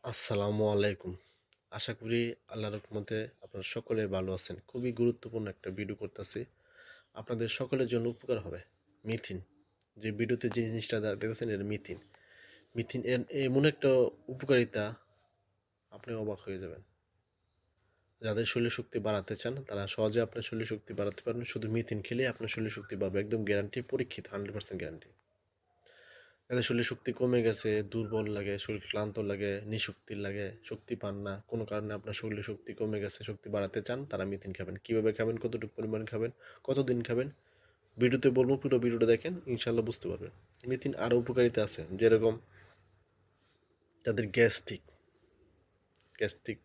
আসসালামু আলাইকুম। আশা করি আল্লাহর রহমতে আপনারা সকলে ভালো আছেন। খুবই গুরুত্বপূর্ণ একটা ভিডিও করতেছি। আপনাদের সকলের জন্য উপকার হবে। মিথিন, যে ভিডিওতে যে জিনিসটা দেখতেছেন এটা মিথিন। মিথিন এর এমন একটা উপকারিতা আপনি অবাক হয়ে যাবেন। যাদের শরীর শক্তি বাড়াতে চান তারা সহজে আপনার শরীর শক্তি বাড়াতে পারবেন। শুধু মিথিন খেলে আপনার শরীর শক্তি বাড়বে। একদম গ্যারান্টি, পরীক্ষিত, 100% গ্যারান্টি। এদের শরীরে শক্তি কমে গেছে, দুর্বল লাগে, শরীর ক্লান্ত লাগে, নিঃশক্তি লাগে, শক্তি পান না, কোনো কারণে আপনার শরীরে শক্তি কমে গেছে, শক্তি বাড়াতে চান, তারা মিথিন খাবেন। কিভাবে খাবেন, কতটুকু পরিমাণ খাবেন, কতদিন খাবেন, ভিডিওতে বলবো, পুরো ভিডিওটা দেখেন, ইনশাল্লাহ বুঝতে পারবেন। মিথিন আরও উপকারিতা আছে, যেরকম যাদের গ্যাস্ট্রিক, গ্যাস্ট্রিক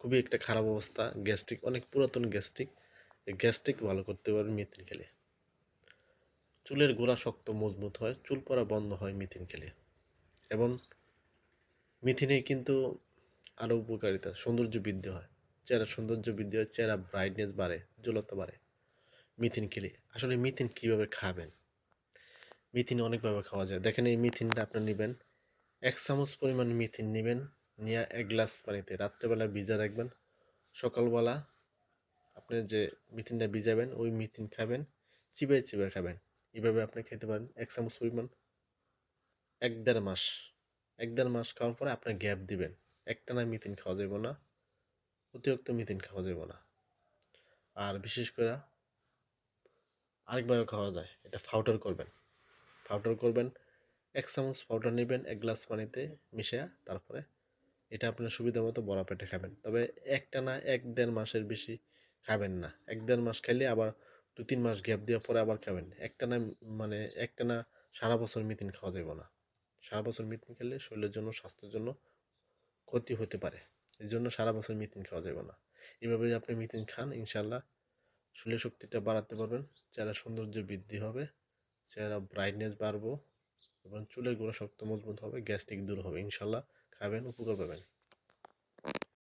খুবই একটা খারাপ অবস্থা, গ্যাস্ট্রিক অনেক পুরাতন গ্যাস্ট্রিক, এই গ্যাস্ট্রিক ভালো করতে পারবেন মিথিন খেলে। চুলের গোড়া শক্ত মজবুত হয়, চুল পড়া বন্ধ হয় মিথিন খেলে। এবং মিথিনে কিন্তু আরও উপকারিতা, সৌন্দর্য বৃদ্ধি হয়, চেহারা সৌন্দর্য বৃদ্ধি হয়, চেহারা ব্রাইটনেস বাড়ে, উজ্জ্বলতা বাড়ে মিথিন খেলে। আসলে মিথিন কীভাবে খাবেন? মিথিন অনেকভাবে খাওয়া যায়। দেখেন, এই মিথিনটা আপনার নেবেন, 1 চামচ পরিমাণ মিথিন নেবেন, নিয়ে 1 গ্লাস পানিতে রাত্রেবেলা ভিজা রাখবেন। সকালবেলা আপনি যে মিথিনটা ভিজাবেন ওই মিথিন খাবেন, চিবায় চিবায় খাবেন। এভাবে আপনি খেতে পারেন 1 চামচ পরিমাণ 1-1.5 মাস। 1-1.5 মাস খাওয়ার পরে আপনার গ্যাপ দিবেন। একটানা মিথিন খাওয়া যাবে না, অতিরিক্ত মিথিন খাওয়া যাবে না। আর বিশেষ করে আরেকভাবে খাওয়া যায়, এটা পাউডার করবেন। পাউডার করবেন, 1 চামচ পাউডার নেবেন 1 গ্লাস পানিতে মিশিয়ে, তারপরে এটা আপনার সুবিধা মতো বড়া পেটে খাবেন। তবে একটানা 1-1.5 মাসের বেশি খাবেন না। 1-1.5 মাস খাইলে আবার 2-3 মাস গ্যাপ দেওয়ার পরে আবার খাবেন। একটানা মানে একটানা সারা বছর মিথিন খাওয়া যাবে না। সারা বছর মিথিন খেলে শরীরের জন্য, স্বাস্থ্যের জন্য ক্ষতি হতে পারে। এই জন্য সারা বছর মিথিন খাওয়া যাবে না। এভাবে আপনি মিথিন খান, ইনশাল্লাহ শরীর শক্তিটা বাড়াতে পারবেন, চেহারা সৌন্দর্য বৃদ্ধি হবে, চেহারা ব্রাইটনেস বাড়বো, এবং চুলের গোড়া শক্ত মজবুত হবে, গ্যাস্ট্রিক দূর হবে। ইনশাল্লাহ খাবেন, উপকার পাবেন।